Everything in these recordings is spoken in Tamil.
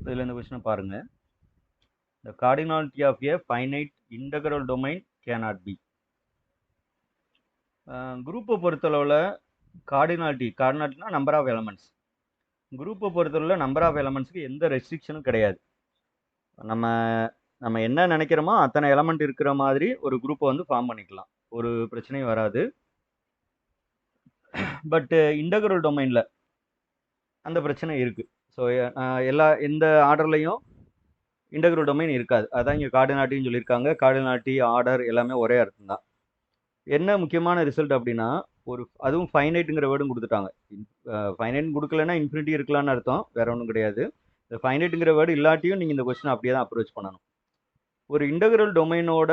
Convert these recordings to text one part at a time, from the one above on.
இதில் இந்த கொஸ்டினை பாருங்கள். The cardinality of a finite integral domain cannot be. குரூப்பை பொறுத்தளவில் கார்டினாலிட்டினா நம்பர் ஆஃப் எலமெண்ட்ஸ். குரூப்பை பொறுத்தளவில் நம்பர் ஆஃப் எலமெண்ட்ஸ்க்கு எந்த ரெஸ்ட்ரிக்ஷனும் கிடையாது. நம்ம என்ன நினைக்கிறோமோ அத்தனை எலமெண்ட் இருக்கிற மாதிரி ஒரு குரூப்பை வந்து ஃபார்ம் பண்ணிக்கலாம், ஒரு பிரச்சனையும் வராது. பட் இன்டெக்ரல் டொமைனில் அந்த பிரச்சனை இருக்குது. ஸோ எந்த ஆர்டர்லையும் இன்டெக்ரல் டொமைன் இருக்காது. அதான் இங்கே கார்டினாலிட்டின்னு சொல்லியிருக்காங்க. கார்டினாலிட்டி, ஆர்டர் எல்லாமே ஒரே அர்த்தம் தான். என்ன முக்கியமான ரிசல்ட் அப்படின்னா, அதுவும் ஃபைனைட்டுங்கிற வேர்டும் கொடுத்துட்டாங்க. ஃபைனைட் கொடுக்கலன்னா இன்ஃபினிட்டி இருக்கலான்னு அர்த்தம், வேற ஒன்றும் கிடையாது. இந்த ஃபைனைட்டுங்கிற வேர்டு இல்லாட்டியும் நீங்கள் இந்த கொஸ்டின் அப்படியே தான் அப்ரோச் பண்ணணும். ஒரு இன்டெக்ரல் டொமைனோட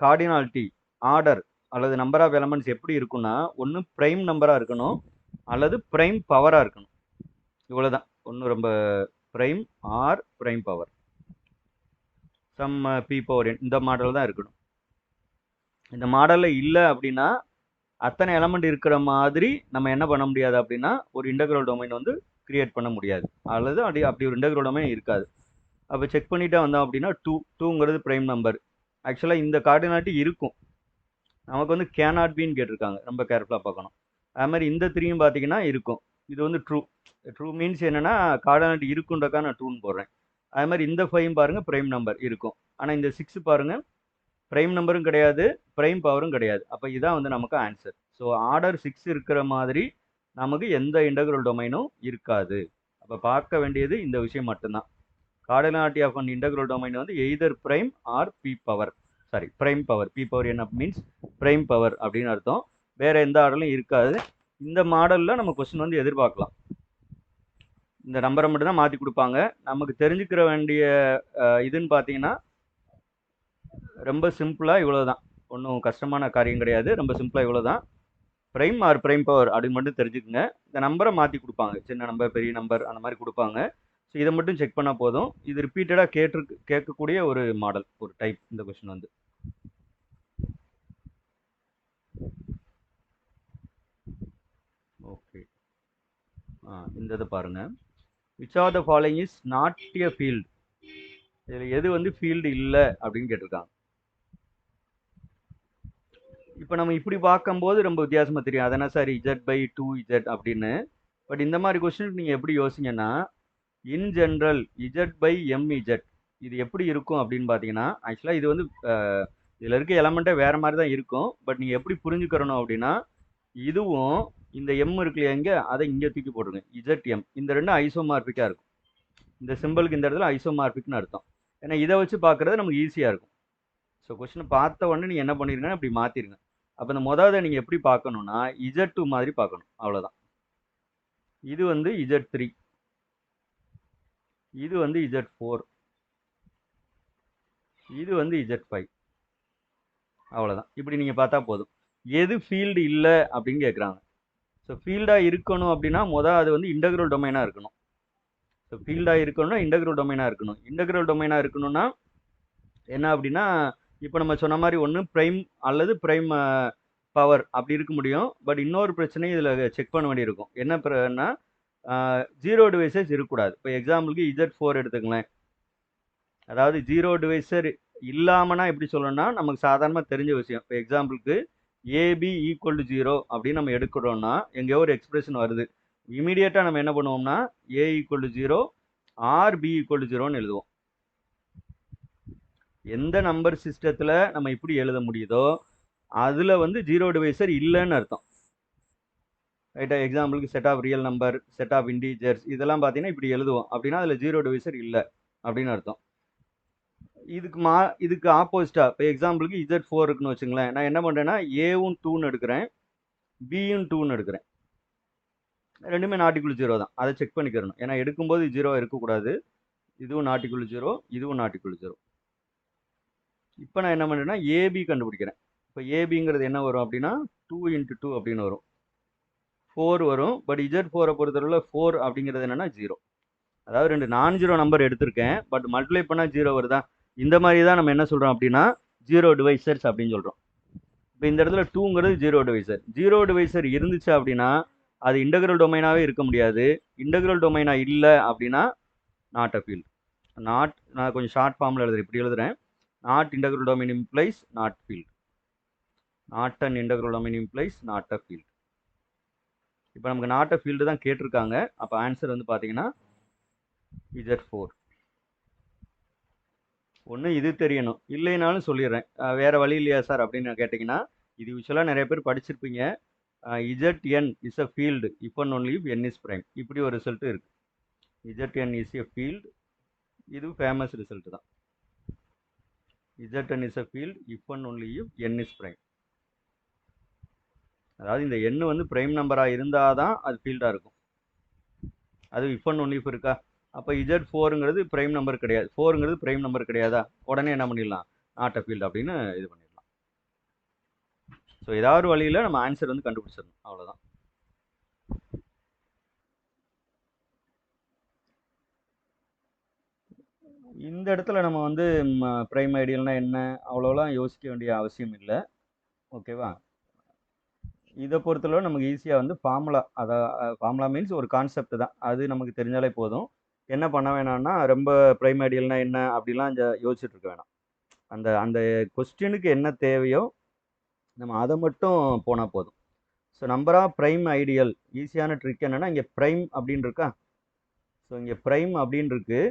கார்டினாலிட்டி, ஆர்டர் அல்லது நம்பர் ஆஃப் எலமெண்ட்ஸ் எப்படி இருக்குன்னா, ஒன்று ப்ரைம் நம்பராக இருக்கணும் அல்லது ப்ரைம் பவராக இருக்கணும். இவ்வளோதான். ஒன்று ரொம்ப prime or prime power, some p power n, இந்த மாடல் தான் இருக்கணும். இந்த மாடலில் இல்லை அப்படின்னா அத்தனை எலமெண்ட் இருக்கிற மாதிரி நம்ம என்ன பண்ண முடியாது அப்படின்னா ஒரு இன்டெக்ரல் டொமைன் வந்து கிரியேட் பண்ண முடியாது, அல்லது அப்படி ஒரு இன்டெக்ரல் டொமைன் இருக்காது. அப்போ செக் பண்ணிட்டே வந்தோம் அப்படின்னா டூங்கிறது ப்ரைம் நம்பர். ஆக்சுவலாக இந்த கார்டினாலிட்டி இருக்கும், நமக்கு வந்து கேனாட் பின்னு கேட்டிருக்காங்க, ரொம்ப கேர்ஃபுல்லாக பார்க்கணும். அது மாதிரி இந்த 3யும் பார்த்தீங்கன்னா இருக்கும். இது வந்து ட்ரூ மீன்ஸ் என்னென்னா கார்டினாலிட்டி இருக்குன்றக்கா நான் ட்ரூன்னு போடுறேன். அது மாதிரி இந்த 5 பாருங்கள் ப்ரைம் நம்பர் இருக்கும். ஆனால் இந்த 6 பாருங்கள் ப்ரைம் நம்பரும் கிடையாது, ப்ரைம் பவரும் கிடையாது. அப்போ இதான் வந்து நமக்கு ஆன்சர். ஸோ ஆர்டர் 6 இருக்கிற மாதிரி நமக்கு எந்த இன்டெக்ரல் டொமைனும் இருக்காது. அப்போ பார்க்க வேண்டியது இந்த விஷயம் மட்டும்தான். Cardinality of an integral domain வந்து either prime or p power, prime power. P power என்ன மீன்ஸ் ப்ரைம் பவர் அப்படின்னு அர்த்தம். வேற எந்த ஆர்டர்லையும் இருக்காது. இந்த மாடலில் நம்ம கொஸ்டின் வந்து எதிர்பார்க்கலாம். இந்த நம்பரை மட்டும் தான் மாற்றி கொடுப்பாங்க. நமக்கு தெரிஞ்சுக்கிற வேண்டிய இதுன்னு பார்த்தீங்கன்னா ரொம்ப சிம்பிளாக இவ்வளோ தான், ஒன்றும் கஷ்டமான காரியம் கிடையாது. ரொம்ப சிம்பிளாக இவ்வளோ தான், ப்ரைம் ஆர் ப்ரைம் பவர் அப்படின்னு மட்டும் தெரிஞ்சுக்குங்க. இந்த நம்பரை மாற்றி கொடுப்பாங்க, சின்ன நம்பர் பெரிய நம்பர் அந்த மாதிரி கொடுப்பாங்க. ஸோ இதை மட்டும் செக் பண்ணால் போதும். இது ரிப்பீட்டடாக கேட்கக்கூடிய ஒரு மாடல், ஒரு டைப் இந்த கொஸ்டின் வந்து. ஓகே, இந்த இதை பாருங்கள். Which are the following is not a field. இதில் எது வந்து ஃபீல்டு இல்லை அப்படின்னு கேட்டிருக்காங்க. இப்போ நம்ம இப்படி பார்க்கும்போது ரொம்ப வித்தியாசமாக தெரியும். அதனால் சார் z/2z அப்படின்னு. பட் இந்த மாதிரி கொஸ்டினுக்கு நீங்கள் எப்படி யோசிங்கன்னா, இன் ஜென்ரல் z/mz இது எப்படி இருக்கும் அப்படின்னு பார்த்தீங்கன்னா, ஆக்சுவலாக இது வந்து இதில் இருக்க எலமெண்ட்டே வேறு மாதிரி தான் இருக்கும். பட் நீங்கள் எப்படி புரிஞ்சுக்கிறணும் அப்படின்னா, இதுவும் இந்த எம் இருக்கு இல்லையா இங்கே, அதை இங்கே தூக்கி போட்டுருங்க, zm. இந்த ரெண்டும் ஐசோமார்பிக்காக இருக்கும். இந்த சிம்பிளுக்கு இந்த இடத்துல ஐசோமார்பிக்னு அர்த்தம். ஏன்னா இதை வச்சு பார்க்குறது நமக்கு ஈஸியாக இருக்கும். ஸோ கொஸ்டினை பார்த்த உடனே நீங்கள் என்ன பண்ணிருங்கன்னா அப்படி மாற்றிருங்க. அப்போ இந்த முதல்ல நீங்கள் எப்படி பார்க்கணுன்னா z2 மாதிரி பார்க்கணும், அவ்வளோதான். இது வந்து z3, இது வந்து z4, இது வந்து z5, அவ்வளோதான். இப்படி நீங்கள் பார்த்தா போதும். எது ஃபீல்டு இல்லை அப்படின்னு கேட்குறாங்க. ஸோ ஃபீல்டாக இருக்கணும் அப்படின்னா அது வந்து இன்டெக்ரல் டொமைனாக இருக்கணும். ஸோ ஃபீல்டாக இருக்கணும்னா இன்டெக்ரல் டொமைனாக இருக்கணும். இன்டெக்ரல் டொமைனாக இருக்கணும்னா என்ன அப்படின்னா, இப்போ நம்ம சொன்ன மாதிரி ஒன்று ப்ரைம் அல்லது ப்ரைம் பவர் அப்படி இருக்க முடியும். பட் இன்னொரு பிரச்சனை இதில் செக் பண்ண வேண்டியிருக்கும். என்னன்னா 0 டிவைசஸ் இருக்கக்கூடாது. இப்போ எக்ஸாம்பிளுக்கு z4 எடுத்துக்கலாம். அதாவது 0 டிவைசர் இல்லாமனா எப்படி சொல்லணும்னா நமக்கு சாதாரணமாக தெரிஞ்ச விஷயம். இப்போ எக்ஸாம்பிளுக்கு ஏபி ஈக்குவல் டு 0 அப்படின்னு நம்ம எடுக்கிறோம்னா எங்கேயோ ஒரு எக்ஸ்பிரஷன் வருது. இமீடியட்டாக நம்ம என்ன பண்ணுவோம்னா a equal to 0 or b equal to 0ன்னு எழுதுவோம். எந்த நம்பர் சிஸ்டத்தில் நம்ம இப்படி எழுத முடியுதோ அதில் வந்து 0 டிவைசர் இல்லைன்னு அர்த்தம். ரைட்டா? எக்ஸாம்பிளுக்கு set of real number, set of integers இதெல்லாம் பார்த்தீங்கன்னா இப்படி எழுதுவோம். அப்படின்னா அதில் 0 டிவைசர் இல்லை அப்படின்னு அர்த்தம். இதுக்கு ஆப்போசிட்டாக இப்போ எக்ஸாம்பிளுக்கு z4 இருக்குன்னு வச்சுங்களேன். நான் என்ன பண்ணுறேன்னா ஏவும் 2ன்னு எடுக்கிறேன், பியும் 2ன்னு எடுக்கிறேன். ரெண்டுமே நாட்டிக்குள் 0 தான். அதை செக் பண்ணிக்கிறணும். ஏன்னா எடுக்கும்போது 0 இருக்கக்கூடாது. இதுவும் நாட்டிக்குள் 0, இதுவும் நாட்டிக்குள் 0. இப்போ நான் என்ன பண்ணுறேன்னா ஏபி கண்டுபிடிக்கிறேன். இப்போ ஏபிங்கிறது என்ன வரும் அப்படின்னா 2 × 2 அப்படின்னு வரும், 4 வரும். பட் z4 பொறுத்தவரை 4 அப்படிங்கிறது என்னன்னா 0. அதாவது ரெண்டு நான் ஜீரோ நம்பர் எடுத்திருக்கேன், பட் மல்டிப்ளை பண்ணால் 0 வருதா. இந்த மாதிரி தான் நம்ம என்ன சொல்கிறோம் அப்படின்னா 0 டிவைசர்ஸ் அப்படின்னு சொல்கிறோம். இப்போ இந்த இடத்துல 2ங்கிறது 0 டிவைசர். 0 டிவைசர் இருந்துச்சு அப்படின்னா அது இன்டெக்ரல் டொமைனாகவே இருக்க முடியாது. இன்டெக்ரல் டொமைனாக இல்லை அப்படின்னா நாட் அ ஃபீல்டு. நாட் நான் கொஞ்சம் ஷார்ட் ஃபார்மில் எழுதுறேன், இப்படி எழுதுறேன். Not integral domain implies not field. Not an integral domain implies not a field. இப்போ நமக்கு நாட் அ ஃபீல்டு தான் கேட்டிருக்காங்க. அப்போ ஆன்சர் வந்து பார்த்தீங்கன்னா Z4. ஒன்று இது தெரியணும், இல்லைனாலும் சொல்லிடுறேன். வேறு வழி இல்லையா சார் அப்படின்னு கேட்டிங்கன்னா, இது யூஸ்வலாக நிறைய பேர் படிச்சிருப்பீங்க. Zn is a field if and only if n is prime. இப்படி ஒரு ரிசல்ட் இருக்குது. Zn இஸ் எ ஃபீல்டு, இது ஃபேமஸ் ரிசல்ட் தான். Zn is a field if and only if n is prime. அதாவது இந்த n வந்து ப்ரைம் நம்பராக இருந்தால் தான் அது ஃபீல்டாக இருக்கும். அது இஃப் அண்ட் ஒன்லி இஃப் இருக்கா? அப்போ Z4ங்கிறது ப்ரைம் நம்பர் கிடையாது, 4ங்கிறது ப்ரைம் நம்பர் கிடையாதா? உடனே என்ன பண்ணிடலாம், நாட் அ ஃபீல்டு அப்படின்னு இது பண்ணிடலாம். ஸோ ஏதாவது ஒரு வழியில் நம்ம ஆன்சர் வந்து கண்டுபிடிச்சிடணும், அவ்வளோதான். இந்த இடத்துல நம்ம வந்து ப்ரைம் ஐடியல்னா என்ன அவ்வளோலாம் யோசிக்க வேண்டிய அவசியம் இல்லை. ஓகேவா? இதை பொறுத்தளவு நமக்கு ஈஸியாக வந்து ஃபார்முலா, ஃபார்முலா மீன்ஸ் ஒரு கான்செப்ட் தான், அது நமக்கு தெரிஞ்சாலே போதும். என்ன பண்ண வேணாம்னா ரொம்ப ப்ரைம் ஐடியல்னா என்ன அப்படிலாம் யோசிச்சுட்டு இருக்க வேணாம். அந்த அந்த கொஸ்டினுக்கு என்ன தேவையோ நம்ம அதை மட்டும் போனால் போதும். So number of prime ideal, ஈஸியான ட்ரிக் என்னென்னா இங்கே ப்ரைம் அப்படின்னு இருக்கா? ஸோ இங்கே ப்ரைம் அப்படின்னு இருக்கு.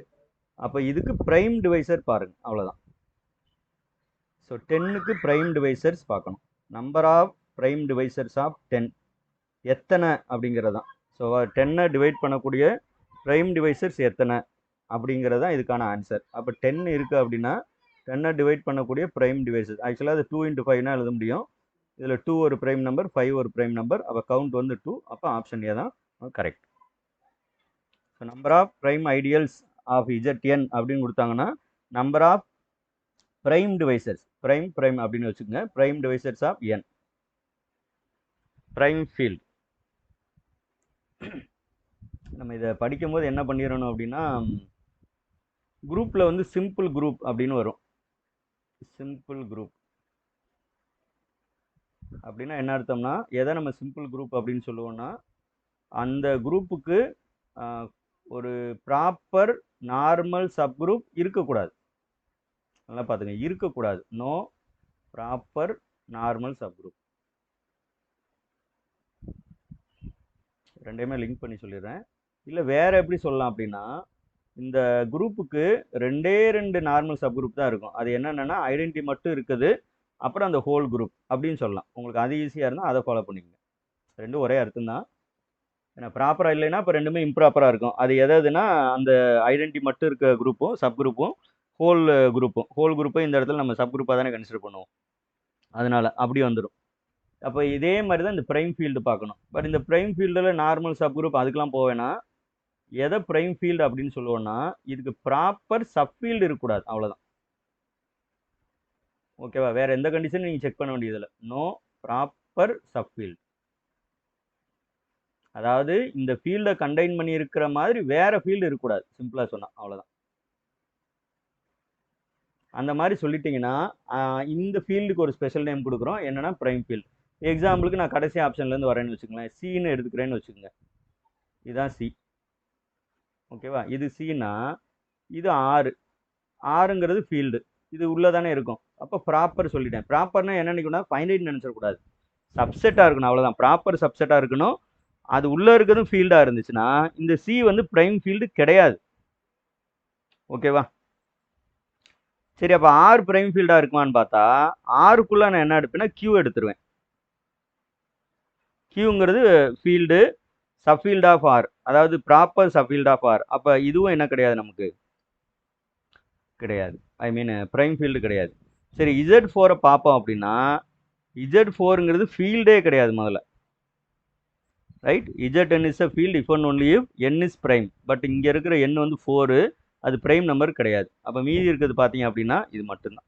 அப்போ இதுக்கு ப்ரைம் டிவைசர் பாருங்கள், அவ்வளோதான். ஸோ 10க்கு ப்ரைம் டிவைசர்ஸ் பார்க்கணும். Number of prime divisors of 10 எத்தனை அப்படிங்கிறது தான். ஸோ 10 டிவைட் பண்ணக்கூடிய ப்ரைம் டிவைசர்ஸ் எத்தனை அப்படிங்கிறது தான் இதுக்கான ஆன்சர். அப்போ 10 இருக்குது அப்படின்னா 10 டிவைட் பண்ணக்கூடிய ப்ரைம் டிவைசஸ், ஆக்சுவலாக அது 2 × 5னா எழுத முடியும். இதில் 2 ஒரு ப்ரைம் நம்பர், 5 ஒரு ப்ரைம் நம்பர், அப்போ கவுண்ட் வந்து 2. அப்போ ஆப்ஷன் ஏ தான் correct. So number of prime ideals of Zn அப்படின்னு கொடுத்தாங்கன்னா number of prime divisors, prime அப்படின்னு வச்சுக்கோங்க, prime divisors of n, prime field. நம்ம இதை படிக்கும்போது என்ன பண்ணிடணும் அப்படின்னா, குரூப்பில் வந்து சிம்பிள் குரூப் அப்படின்னு வரும். சிம்பிள் குரூப் அப்படின்னா என்ன அர்த்தம்னா, எதை நம்ம சிம்பிள் குரூப் அப்படின்னு சொல்லுவோம்னா, அந்த குரூப்புக்கு ஒரு ப்ராப்பர் நார்மல் சப் குரூப் இருக்கக்கூடாது. நல்லா பார்த்துங்க, இருக்கக்கூடாது. No proper normal subgroup. ரெண்டையுமே லிங்க் பண்ணி சொல்லிடுறேன். இல்லை வேற எப்படி சொல்லலாம் அப்படின்னா, இந்த குரூப்புக்கு 2 நார்மல் சப் குரூப் தான் இருக்கும். அது என்னென்னா ஐடென்டிட்டி மட்டும் இருக்குது, அப்புறம் அந்த ஹோல் குரூப் அப்படின்னு சொல்லலாம். உங்களுக்கு அது ஈஸியாக இருந்தால் அதை ஃபாலோ பண்ணிக்கங்க. ரெண்டும் ஒரே அர்த்தம் தான். ஏன்னா ப்ராப்பராக இல்லைன்னா இப்போ ரெண்டுமே இம்ப்ராப்பராக இருக்கும். அது எதுனா அந்த ஐடென்டிட்டி மட்டும் இருக்க குரூப்பும் சப் குரூப்பும் ஹோல் குரூப்பும் இந்த இடத்துல நம்ம சப் குரூப்பாக தானே கன்சிடர் பண்ணுவோம். அதனால அப்படி வந்துடும். அப்போ இதே மாதிரி தான் இந்த ப்ரைம் ஃபீல்டு பார்க்கணும். பட் இந்த ப்ரைம் ஃபீல்டில் நார்மல் சப் குரூப் அதுக்கெலாம் போவேன்னா, எதை ப்ரைம் ஃபீல்டு அப்படின்னு சொல்லுவோம்னா, இதுக்கு ப்ராப்பர் சப் ஃபீல்டு இருக்கக்கூடாது, அவ்வளோதான். ஓகேவா? வேற எந்த கண்டிஷனும் நீங்கள் செக் பண்ண வேண்டியதில்லை. No proper subfield. அதாவது இந்த ஃபீல்டை கண்டெயின் பண்ணி இருக்கிற மாதிரி வேற ஃபீல்டு இருக்கக்கூடாது, சிம்பிளாக சொன்னால், அவ்வளோதான். அந்த மாதிரி சொல்லிட்டீங்கன்னா இந்த ஃபீல்டுக்கு ஒரு ஸ்பெஷல் நேம் கொடுக்குறோம், என்னன்னா ப்ரைம் ஃபீல்டு. எக்ஸாம்பிளுக்கு நான் கடைசி ஆப்ஷன்லேருந்து வரேன்னு வச்சுக்கோங்களேன், சின்னு எடுத்துக்கிறேன்னு வச்சுக்கோங்க. இதுதான் சி. ஓகேவா? இது சின்னா இது ஆறுங்கிறது ஃபீல்டு, இது உள்ளே தானே இருக்கும். அப்போ ப்ராப்பர் சொல்லிட்டேன். ப்ராப்பர்னா என்ன நினைக்கணும், ஃபைனைட் நினச்சிடக்கூடாது, சப்செட்டாக இருக்கணும், அவ்வளோதான். ப்ராப்பர் சப்செட்டாக இருக்கணும். அது உள்ளே இருக்கிறதும் ஃபீல்டாக இருந்துச்சுன்னா இந்த சி வந்து ப்ரைம் ஃபீல்டு கிடையாது. ஓகேவா? சரி, அப்போ ஆர் ப்ரைம் ஃபீல்டாக இருக்குமான்னு பார்த்தா, ஆருக்குள்ளே நான் என்ன எடுப்பேன்னா கியூ எடுத்துருவேன். கியூங்கிறது ஃபீல்டு, சப்ஃபீல்ட் ஆஃப் ஆர், அதாவது ப்ராப்பர் சப்ஃபீல்ட் ஆஃப் ஆர். அப்போ இதுவும் என்ன கிடையாது, நமக்கு கிடையாது, ஐ மீன் ப்ரைம் ஃபீல்டு கிடையாது. சரி, Z4 பார்ப்போம் அப்படின்னா, Z4ங்கிறது ஃபீல்டே கிடையாது முதல்ல, right? Zn is a field if and only if n is prime. But இங்கே இருக்கிற n வந்து 4, அது ப்ரைம் நம்பர் கிடையாது. அப்போ மீதி இருக்கிறது பார்த்தீங்க அப்படின்னா இது மட்டும்தான்.